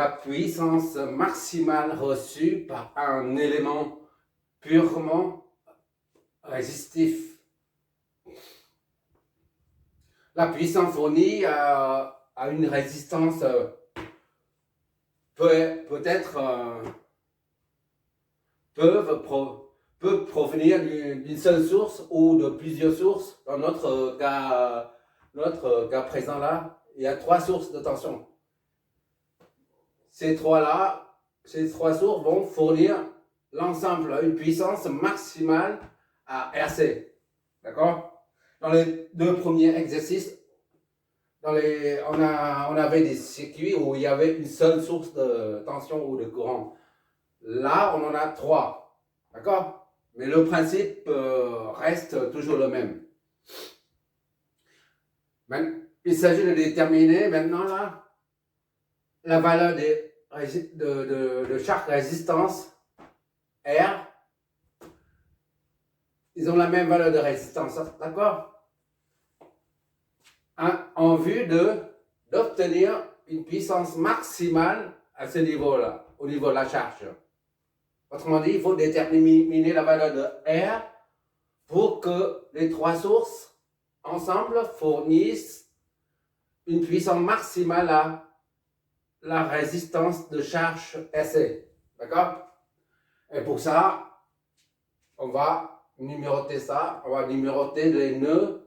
La puissance maximale reçue par un élément purement résistif. La puissance fournie à une résistance peut provenir d'une seule source ou de plusieurs sources. Dans notre cas présent là, il y a 3 sources de tension. Ces trois sources vont fournir l'ensemble à une puissance maximale à RC. D'accord? Dans les 2 premiers exercices, on avait des circuits où il y avait une seule source de tension ou de courant. Là, on en a 3. D'accord? Mais le principe reste toujours le même. Il s'agit de déterminer maintenant là, la valeur de chaque résistance R. Ils ont la même valeur de résistance, d'accord? En vue d'obtenir une puissance maximale à ce niveau-là, au niveau de la charge. Autrement dit, il faut déterminer la valeur de R pour que les 3 sources ensemble fournissent une puissance maximale à la résistance de charge SC. D'accord? Et pour ça, on va numéroter ça. On va numéroter les nœuds.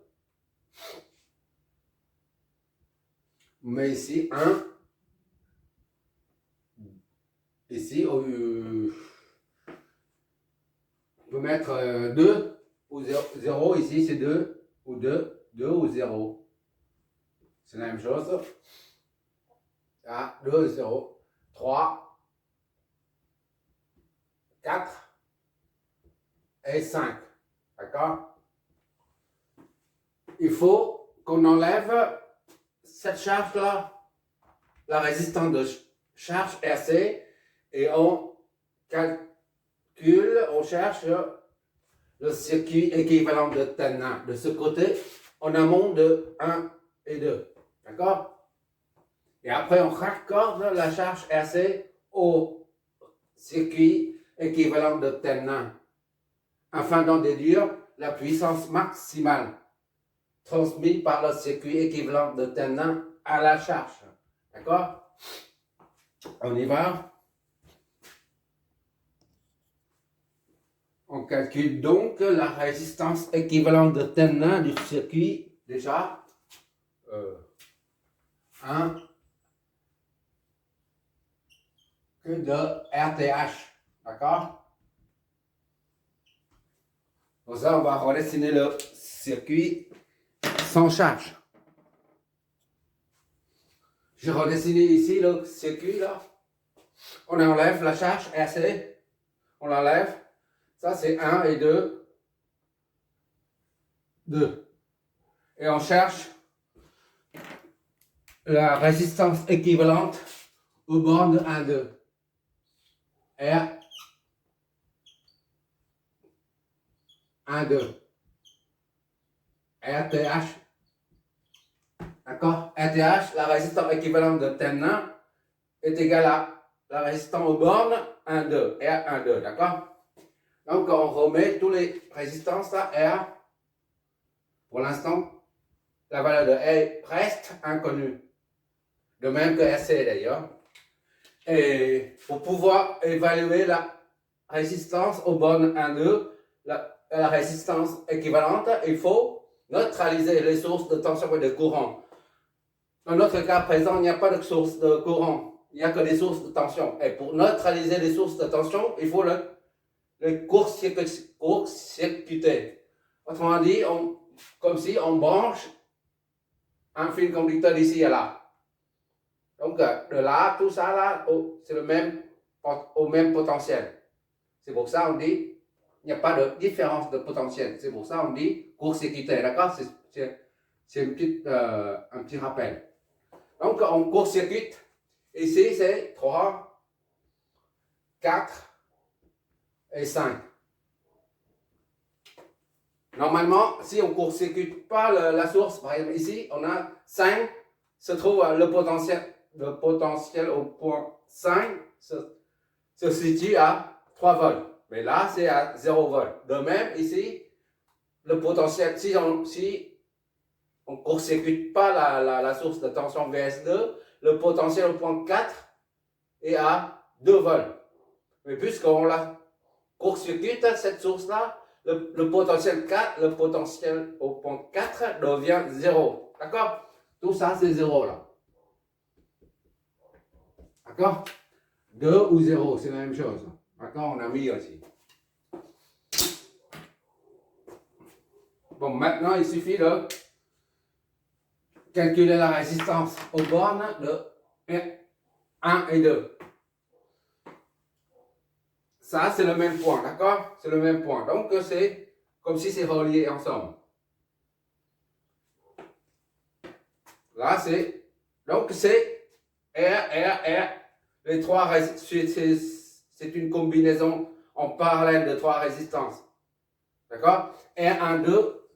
On met ici 1. Ici, on peut mettre 2 ou 0. Ici, c'est 2 ou 2. 2 ou 0. C'est la même chose. 1, 2, 0, 3, 4 et 5. D'accord? Il faut qu'on enlève cette charge-là, la résistance de charge RC, et on calcule, on cherche le circuit équivalent de TEN1 de ce côté, en amont de 1 et 2. D'accord? Et après, on raccorde la charge RC au circuit équivalent de TEN1 afin d'en déduire la puissance maximale transmise par le circuit équivalent de TEN1 à la charge. D'accord? On y va. On calcule donc la résistance équivalente de TEN1 du circuit déjà. 1 que de RTH. D'accord? Pour ça, on va redessiner le circuit sans charge. J'ai redessiné ici le circuit là. On enlève la charge RC. On l'enlève. Ça, c'est 1 et 2. 2. Et on cherche la résistance équivalente aux bornes de 1, 2. R 1, 2. RTH. D'accord? RTH, la résistance équivalente de TEN1 est égale à la résistance aux bornes 1, 2. R 1, 2. D'accord? Donc, on remet toutes les résistances à R. Pour l'instant, la valeur de R reste inconnue. De même que RC d'ailleurs. Et pour pouvoir évaluer la résistance aux bornes 1, 2, la résistance équivalente, il faut neutraliser les sources de tension et de courant. Dans notre cas présent, il n'y a pas de source de courant, il n'y a que des sources de tension. Et pour neutraliser les sources de tension, il faut le court-circuiter. Autrement dit, comme si on branche un fil conducteur d'ici à là. Donc, de là, tout ça, là, c'est au même potentiel. C'est pour ça qu'on dit, il n'y a pas de différence de potentiel. C'est pour ça qu'on dit court-circuité, d'accord? C'est un petit rappel. Donc, on court-circuite. Ici, c'est 3, 4 et 5. Normalement, si on ne court-circuite pas la source, par exemple ici, on a 5, se trouve le potentiel le potentiel au point 5 se situe à 3 volts. Mais là, c'est à 0 volts. De même, ici, le potentiel, si on ne court-circuite pas la source de tension VS2, le potentiel au point 4 est à 2 volts. Mais puisqu'on la court-circuite, cette source-là, le potentiel 4, le potentiel au point 4 devient 0. D'accord? Tout ça, c'est 0 là. D'accord? 2 ou 0, c'est la même chose. D'accord? On a mis aussi. Bon, maintenant, il suffit de calculer la résistance aux bornes de 1 et 2. Ça, c'est le même point, d'accord? C'est le même point. Donc, c'est comme si c'est relié ensemble. Là, c'est... Donc, c'est R. Les trois c'est une combinaison en parallèle de trois résistances. D'accord? R1, 2.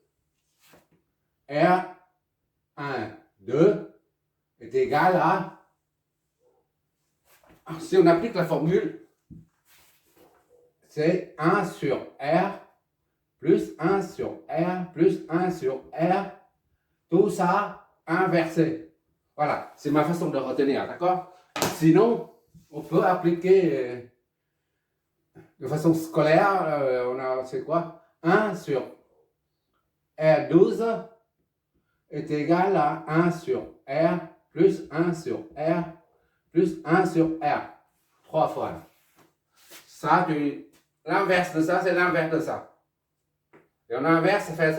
R1, 2 est égal à... Si on applique la formule, c'est 1 sur R plus 1 sur R plus 1 sur R. Tout ça inversé. Voilà, c'est ma façon de retenir, d'accord? Sinon, on peut appliquer de façon scolaire, on a, c'est quoi? 1 sur R12 est égal à 1 sur R plus 1 sur R plus 1 sur R. 3 fois. Ça, l'inverse de ça, c'est l'inverse de ça. Et en inverse, ça fait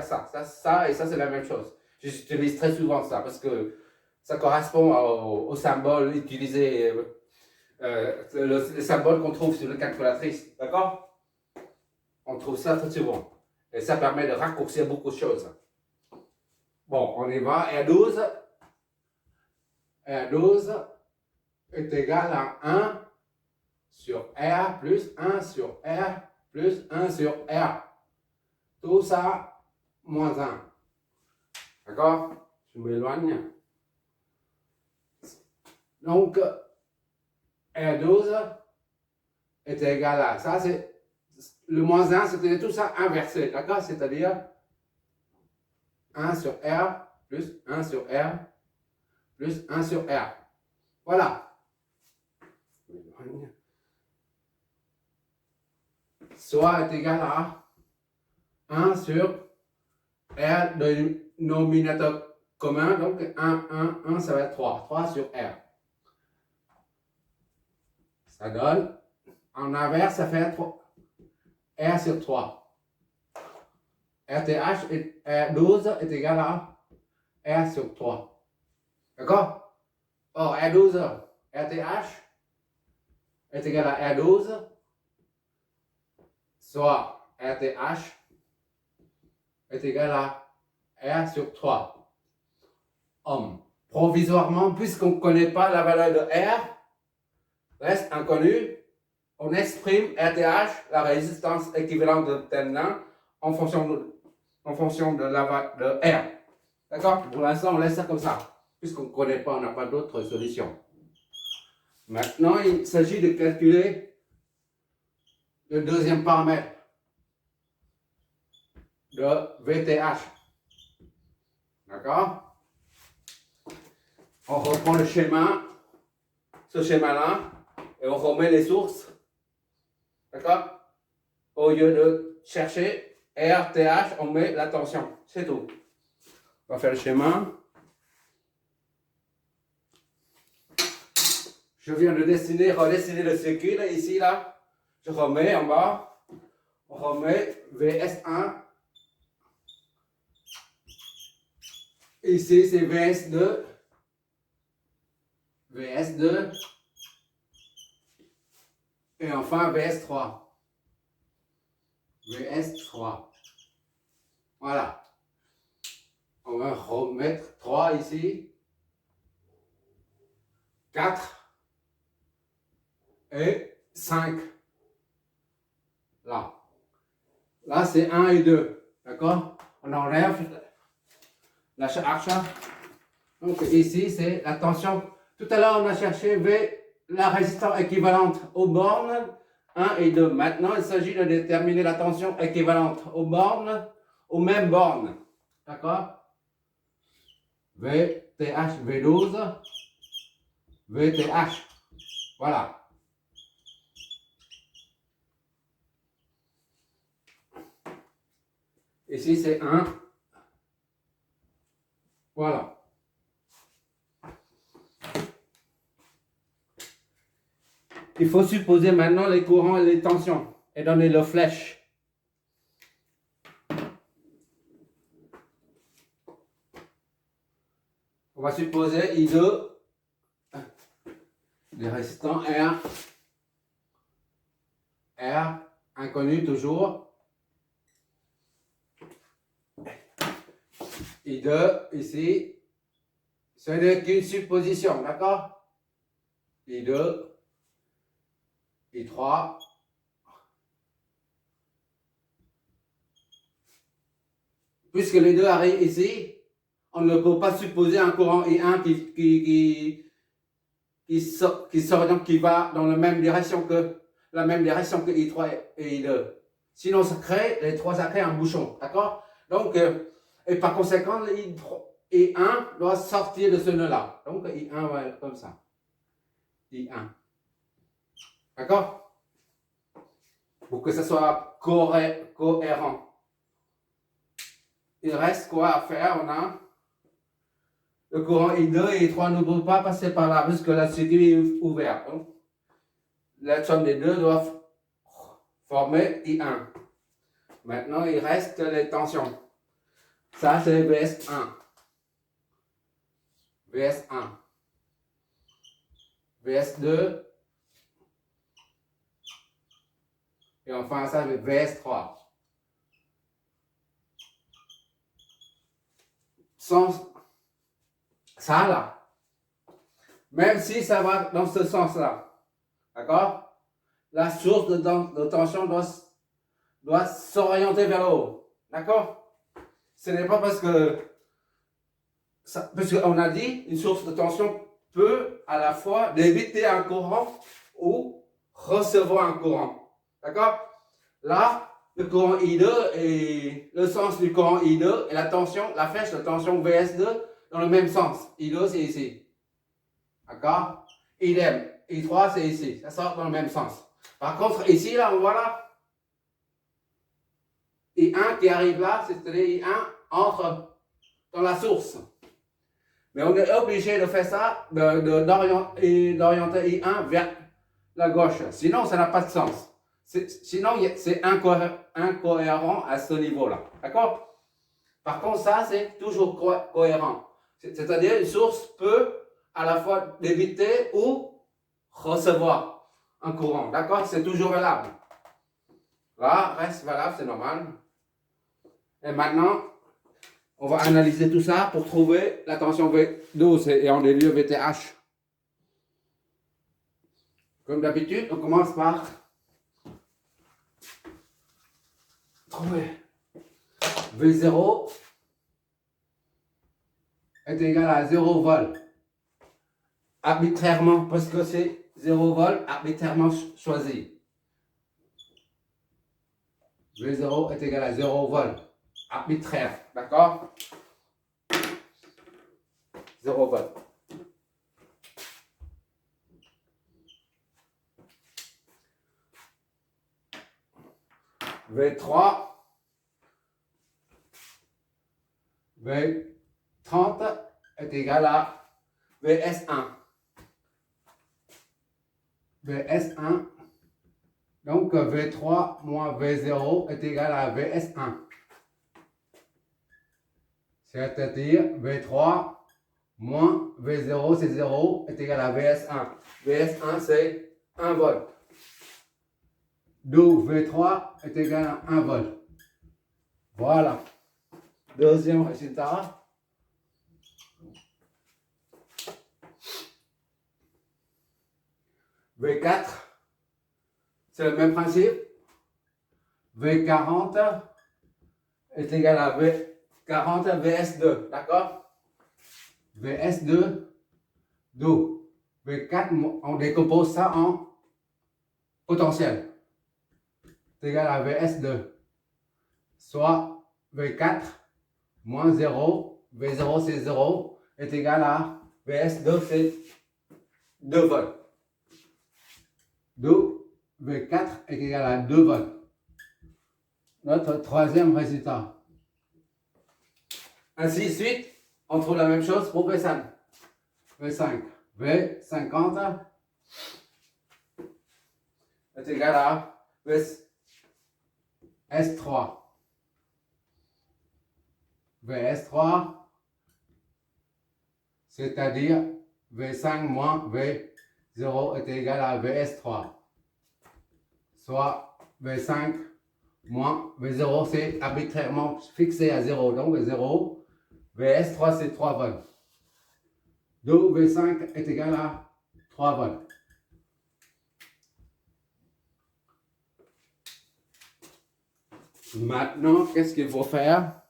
ça. Ça et ça, c'est la même chose. J'utilise très souvent ça parce que ça correspond au symbole utilisé, le symbole qu'on trouve sur la calculatrice. D'accord? On trouve ça très souvent. Et ça permet de raccourcir beaucoup de choses. Bon, on y va. R12 est égal à 1 sur R plus 1 sur R plus 1 sur R. Tout ça, moins 1. D'accord? Je m'éloigne. Donc, R12 est égal à ça. C'est le moins 1, c'était tout ça inversé. D'accord? C'est-à-dire 1 sur R plus 1 sur R plus 1 sur R. Voilà. Soit est égal à 1 sur R de dénominateur commun. Donc 1, ça va être 3. 3 sur R. Ça donne, en inverse, ça fait 3. R sur 3. RTH et R12 est égal à R sur 3. D'accord? Or, R12, RTH est égal à R12, soit RTH est égal à R sur 3. Provisoirement, puisqu'on ne connaît pas la valeur de R, reste inconnu, on exprime RTH, la résistance équivalente de terminal, en fonction de la valeur de R. D'accord? Pour l'instant, on laisse ça comme ça. Puisqu'on ne connaît pas, on n'a pas d'autre solution. Maintenant, il s'agit de calculer le deuxième paramètre de VTH. D'accord? On reprend le schéma, ce schéma-là, et on remet les sources. D'accord? Au lieu de chercher RTH, on met la tension. C'est tout. On va faire le schéma. Je viens de redessiner le circuit, là, ici, là. Je remets en bas. On remet VS1. Ici, c'est VS2. VS2. Et enfin, VS3. VS3. Voilà. On va remettre 3 ici. 4. Et 5. Là. Là, c'est 1 et 2. D'accord? On enlève la charge. Donc, ici, c'est la tension Tout à l'heure, on a cherché V, la résistance équivalente aux bornes 1 et 2. Maintenant, il s'agit de déterminer la tension équivalente aux bornes, aux mêmes bornes. D'accord? VTH, V12, VTH. Voilà. Ici, c'est 1. Voilà. Il faut supposer maintenant les courants et les tensions et donner leur flèche. On va supposer I2, les résistants R, inconnu toujours. I2, ici, ce n'est qu'une supposition, d'accord? I2, I3, puisque les deux arrivent ici, on ne peut pas supposer un courant I1 qui va dans la même direction que I3 et I2. Sinon, les trois, ça crée un bouchon, d'accord? Donc, et par conséquent, I1 doit sortir de ce nœud-là. Donc, I1 va être comme ça. I1. D'accord? Pour que ce soit cohérent. Il reste quoi à faire? On a le courant I2 et I3 ne peut pas passer par là puisque la circuit est ouvert. Donc, la somme des deux doit former I1. Maintenant, il reste les tensions. Ça, c'est VS1. VS1. VS2. Et enfin, ça, c'est VS3. Sans ça, là. Même si ça va dans ce sens-là. D'accord? La source de tension doit s'orienter vers le haut. D'accord? Ce n'est pas parce qu'on a dit, une source de tension peut à la fois débiter un courant ou recevoir un courant. D'accord? Là, le courant I2 et le sens du courant I2 et la tension, la flèche de tension VS2 dans le même sens. I2, c'est ici. D'accord? Idem. I3, c'est ici. Ça sort dans le même sens. Par contre, ici, là, on voit là, I1 qui arrive là, c'est-à-dire I1 entre dans la source. Mais on est obligé de faire ça, d'orienter I1 vers la gauche. Sinon, ça n'a pas de sens. Sinon, c'est incohérent à ce niveau-là. D'accord? Par contre, ça, c'est toujours cohérent. C'est-à-dire, une source peut à la fois débiter ou recevoir un courant. D'accord? C'est toujours valable. Là, reste valable, c'est normal. Et maintenant, on va analyser tout ça pour trouver la tension V12 et en des lieux VTH. Comme d'habitude, on commence par trouver V0 est égal à 0 volt. Arbitrairement, parce que c'est 0 volt arbitrairement choisi. V0 est égal à 0 volt. Arbitraire, d'accord? 0 volt. V3, V30 est égal à VS1. VS1, donc V3 moins V0 est égal à VS1. C'est-à-dire V3 moins V0, c'est 0, est égal à VS1. VS1, c'est 1 volt. D'où V3 est égal à 1 volt. Voilà. Deuxième résultat. V4, c'est le même principe. V40 est égal à V40 VS2, d'accord? VS2, d'où V4, on décompose ça en potentiel. C'est égal à Vs2. Soit V4 moins 0, V0 c'est 0, est égal à Vs2 c'est 2 volts. Donc V4 est égal à 2 volts. Notre troisième résultat. Ainsi de suite, on trouve la même chose pour V5. V5, V50 est égal à S3. Vs3, c'est-à-dire V5 moins V0 est égal à Vs3. Soit V5 moins V0, c'est arbitrairement fixé à 0. Donc V0, Vs3 c'est 3 volts. Donc V5 est égal à 3 volts. Maintenant, qu'est-ce qu'il faut faire?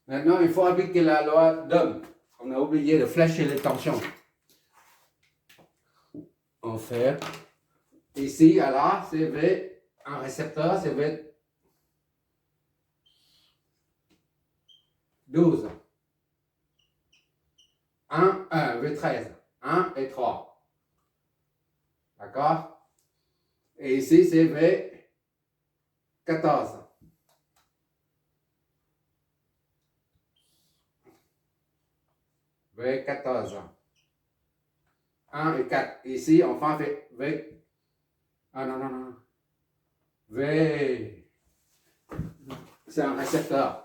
Maintenant, il faut appliquer la loi d'Ohm. On a oublié de flécher les tensions. On fait ici, à là, c'est V, un récepteur, c'est V12. 1, V13. 1 et 3. D'accord? Et ici, c'est V14. V14. 1 et 4. Ici, enfin, V. Ah non, non, non. V. C'est un récepteur.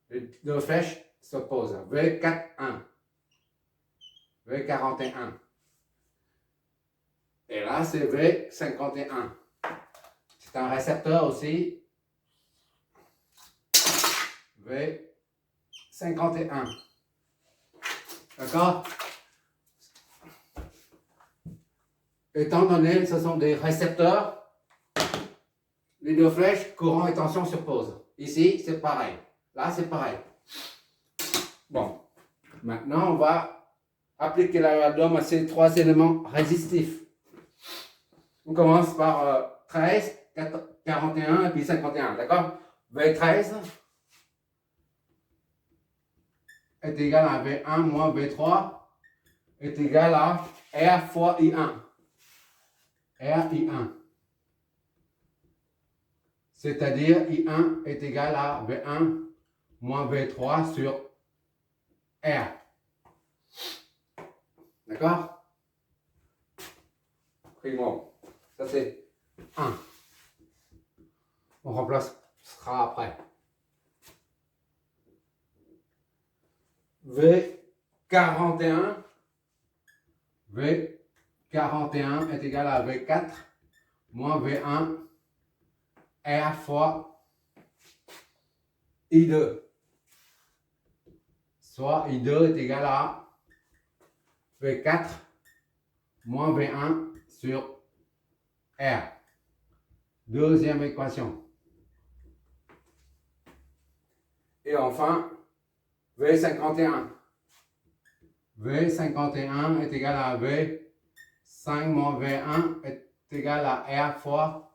Les deux flèches s'opposent. V41. V41. Et là, c'est V51. C'est un récepteur aussi. V51. D'accord? Étant donné que ce sont des récepteurs, les deux flèches, courant et tension s'opposent. Ici, c'est pareil. Là, c'est pareil. Bon. Maintenant, on va appliquer la loi d'Ohm à ces trois éléments résistifs. On commence par 13, 41 et puis 51. D'accord? V13 est égal à V1 moins V3 est égal à R fois I1. RI1. C'est-à-dire I1 est égal à V1 moins V3 sur R. D'accord? Primo. Ça c'est 1. On remplacera après. V41. V41 est égal à V4 moins V1 R fois I2. Soit I2 est égal à V4 moins V1 sur R. Deuxième équation. Et enfin, V51. V51 est égal à V5 moins V1 est égal à R fois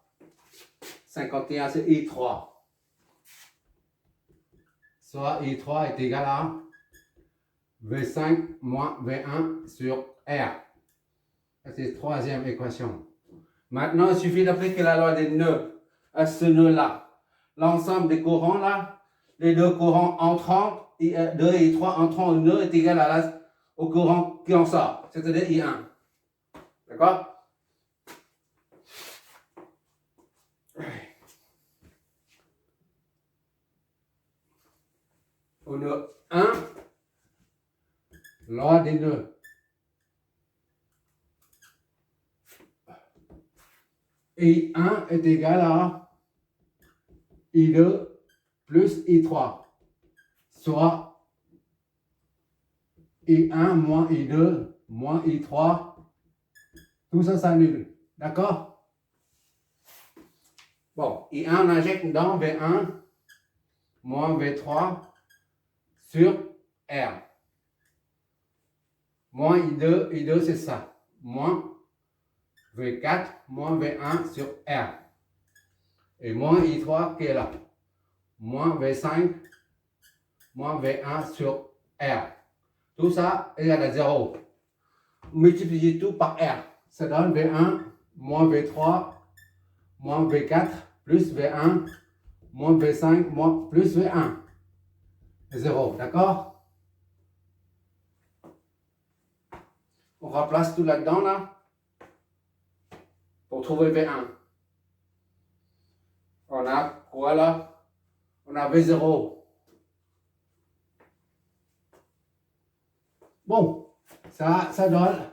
51, c'est I3. Soit I3 est égal à V5 moins V1 sur R. C'est la troisième équation. Maintenant, il suffit d'appliquer la loi des nœuds à ce nœud-là. L'ensemble des courants là, les deux courants entrants, I2 et I3 entrant au nœud est égal au courant qui en sort, c'est-à-dire I1. D'accord? Au nœud 1, loi des nœuds. I1 est égal à I2 plus I3, soit I1 moins I2 moins I3, tout ça s'annule. D'accord? Bon, I1 on injecte dans V1 moins V3 sur R. Moins I2 c'est ça. Moins V4 moins V1 sur R. Et moins I3 qui est là. Moins V5 moins V1 sur R. Tout ça égale à 0. Multipliez tout par R. Ça donne V1 moins V3 moins V4 plus V1 moins V5 moins plus V1. 0, d'accord? On remplace tout là-dedans, là, pour trouver V1. On a quoi là? On a V0. Bon, ça donne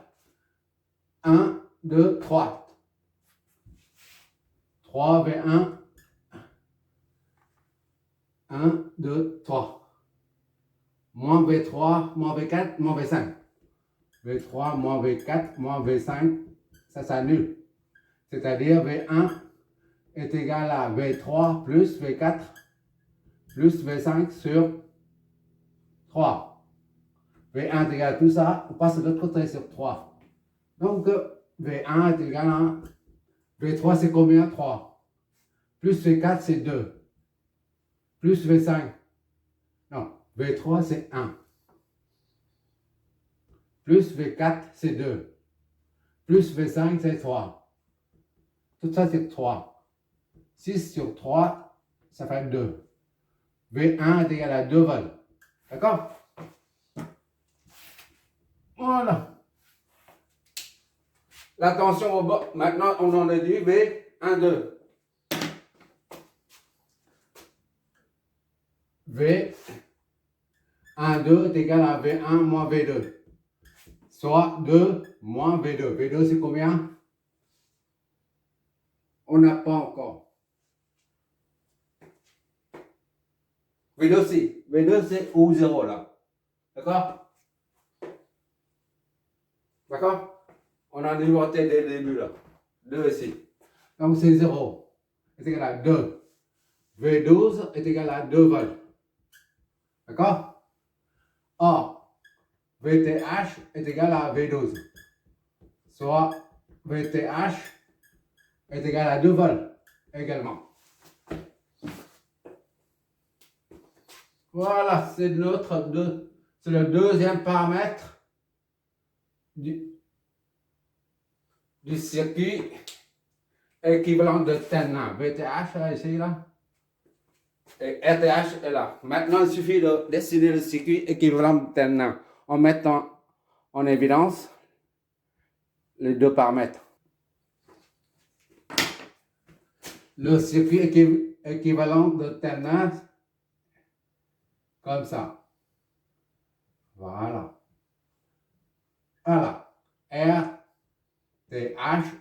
1, 2, 3. 3 V1. 1, 2, 3. Moins V3, moins V4, moins V5. V3, moins V4, moins V5, ça s'annule. C'est-à-dire V1 est égal à V3 plus V4 plus V5 sur 3. V1 est égal à tout ça, on passe de l'autre côté sur 3. Donc V1 est égal à V3 c'est combien? 3. Plus V4 c'est 2. Plus V5. Non, V3 c'est 1. Plus V4 c'est 2. Plus V5 c'est 3. Tout ça c'est 3. 6 sur 3, ça fait 2. V1 est égal à 2 volts. D'accord? Voilà. La tension au bas, maintenant on en a dit V1, 2. V1, 2 est égal à V1 moins V2. Soit 2 moins V2. V2 c'est combien? On n'a pas encore. V2 c'est ou 0 là. D'accord? D'accord? On a numéroté dès le début là. 2 ici. Donc c'est 0. C'est égal à 2. V12 est égal à 2 volts. D'accord? Or, VTH est égal à V12. Soit VTH est égal à 2 volts également. Voilà, c'est c'est le deuxième paramètre du circuit équivalent de TEN1. VTH là, ici là. Et RTH est là. Maintenant, il suffit de dessiner le circuit équivalent de TEN1 en mettant en évidence les deux paramètres. Le circuit équivalent de TEN1, comme ça. Voilà. Voilà. RTH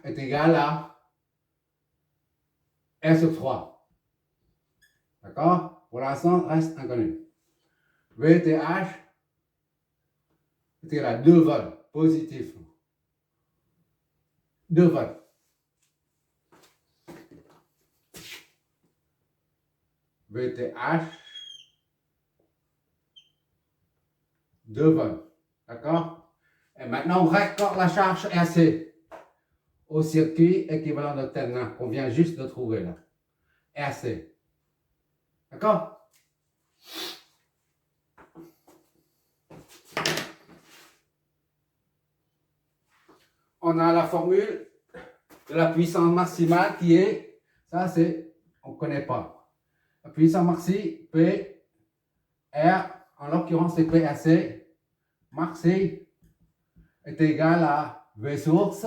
est égal à R sur 3. D'accord? Pour l'instant, reste inconnu. VTH est égal à 2 volts positifs. 2 volts. VTH 2 volts. D'accord? Et maintenant, on raccorde la charge RC au circuit équivalent de TEN1 qu'on vient juste de trouver là. RC. D'accord? On a la formule de la puissance maximale qui est, ça c'est, on ne connaît pas. La puissance maxi, P, R, en l'occurrence c'est PRC, maxi est égal à V source,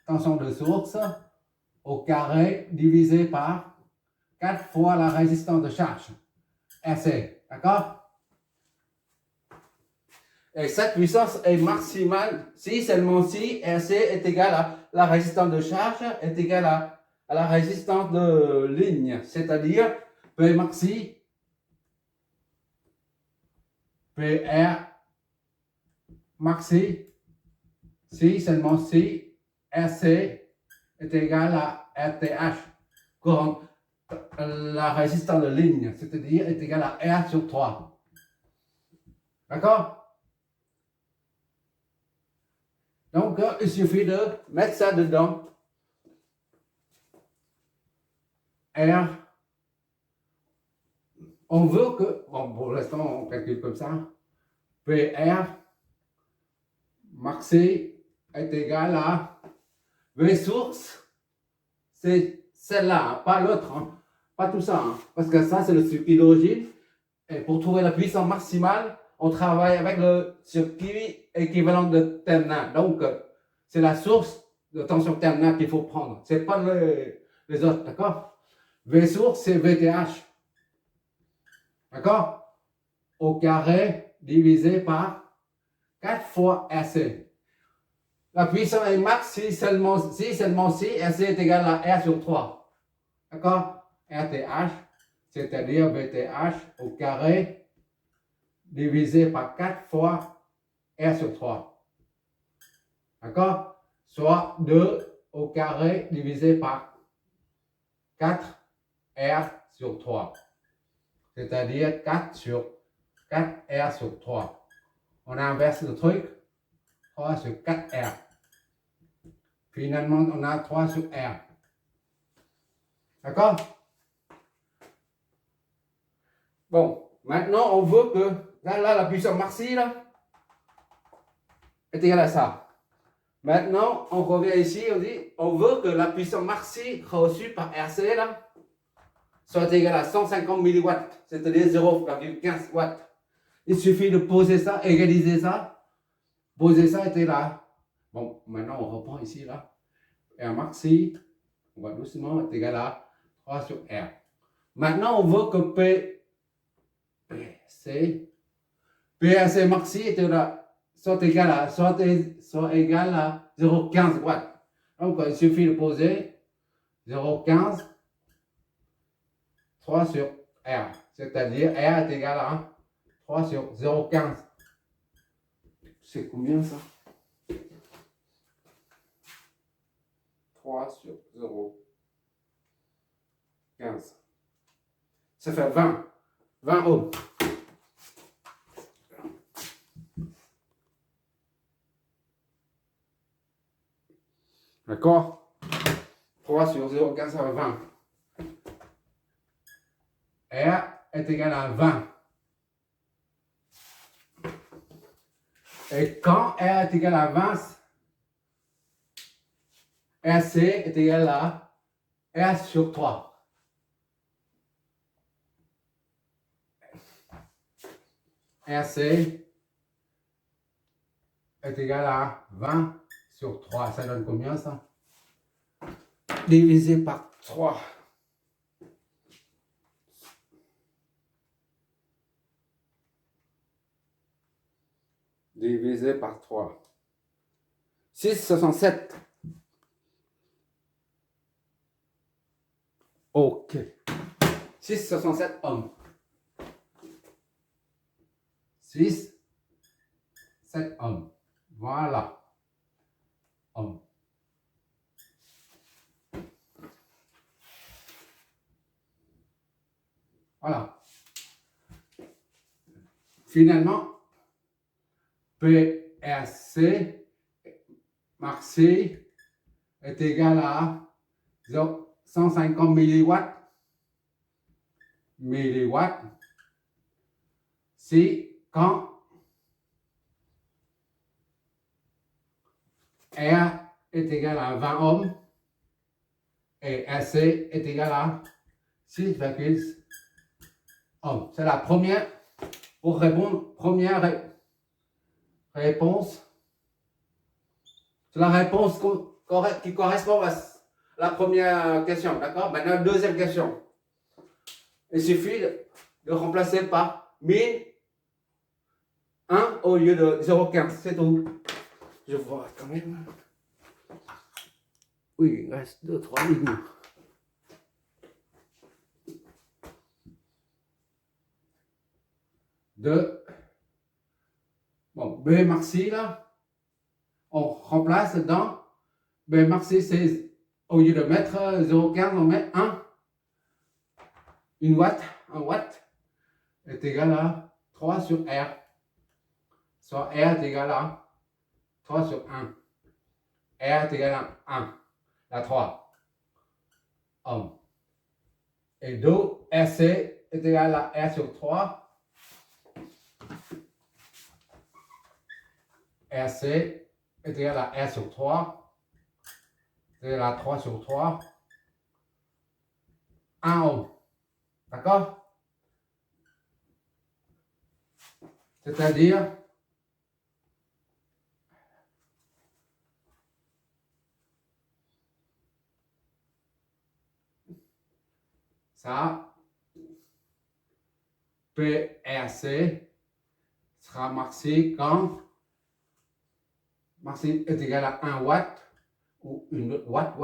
tension de source, au carré divisé par 4 fois la résistance de charge, RC, d'accord? Et cette puissance est maximale si seulement si RC est égal à la résistance de charge est égale à la résistance de ligne, c'est-à-dire P maxi, PR maxi, si seulement si RC est égal à RTH, courant la résistance de ligne, c'est-à-dire est égal à R sur 3. D'accord? Donc, il suffit de mettre ça dedans. R. On veut que, bon, pour l'instant, on calcule comme ça. PR max C est égal à V source. C'est celle-là, hein, pas l'autre. Hein, pas tout ça. Hein, parce que ça, c'est le circuit d'origine. Et pour trouver la puissance maximale, on travaille avec le circuit équivalent de terminal. Donc, c'est la source de tension terminale qu'il faut prendre. Ce n'est pas les autres, d'accord? V source, c'est VTH. D'accord? Au carré divisé par 4 fois RC. La puissance est max si seulement si RC est égal à R sur 3. D'accord? RTH, c'est-à-dire VTH au carré divisé par 4 fois R sur 3. D'accord? Soit 2 au carré divisé par 4 R sur 3. C'est-à-dire 4 sur 4 R sur 3. On inverse le truc. 3 sur 4 R. Finalement, on a 3 sur R. D'accord? Bon, maintenant, on veut que, là la puissance maxi, là, est égale à ça. Maintenant, on revient ici, on dit, on veut que la puissance maxi reçue par RC, là, soit égale à 150 mW, c'est-à-dire 0,15 watts. Il suffit de poser ça, égaliser ça. Poser ça était là. Bon, maintenant, on reprend ici, là. R maxi, on va doucement, est égal à 3 sur R. Maintenant, on veut que PRC maxi est là, soit égal à 0,15 watts. Donc, il suffit de poser 0,15 3 sur R. C'est-à-dire R est égal à 3 sur 0,15. C'est combien ça? 3 sur 0,15. Ça fait 20. 20 ohms. D'accord? 3 sur 0,15, ça fait 20. R est égal à 20. Et quand R est égal à 20, RC est égal à R sur 3. RC est égal à 20 sur 3. Ça donne combien ça? Divisé par 3. Divisé par 3. 6,67. Ok. 6,67 ohms. 6, 7 ohms. Voilà. Ohms. Voilà. Finalement, PRC maxi est égal à 150 milliwatts. Si quand R est égal à 20 ohms et RC est égal à 6,6 ohms. C'est la première, pour répondre, première réponse. C'est la réponse qui correspond à la première question, d'accord? Maintenant, deuxième question. Il suffit de remplacer par 1000 1 au lieu de 0,15, c'est tout. Je vois quand même. Oui, il reste 2-3 lignes. Bon, B maxi là, on remplace dans B maxi, c'est au lieu de mettre 0,15, on met 1. 1 watt, 1 watt est égal à 3 sur R. Soit R est égal à 3 sur 1. R est égal à 1. La 3 ohm. Et donc, RC est égal à R sur 3. RC est égal à R sur 3. C'est égal à 3 sur 3. 1 ohm. D'accord? C'est-à-dire, ça, PRC sera marqué quand Maxime est égal à 1 watt ou 1 watt,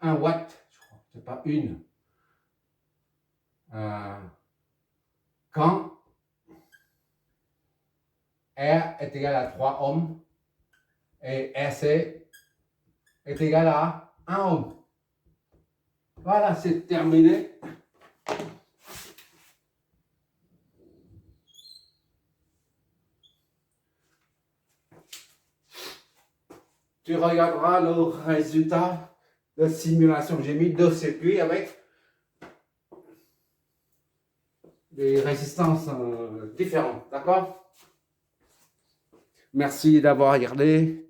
1 watt, je crois, c'est pas une. Quand R est égal à 3 ohms et RC est égal à 1 ohm. Voilà, c'est terminé. Tu regarderas le résultat de simulation. J'ai mis 2 circuits avec des résistances différentes. D'accord? Merci d'avoir regardé.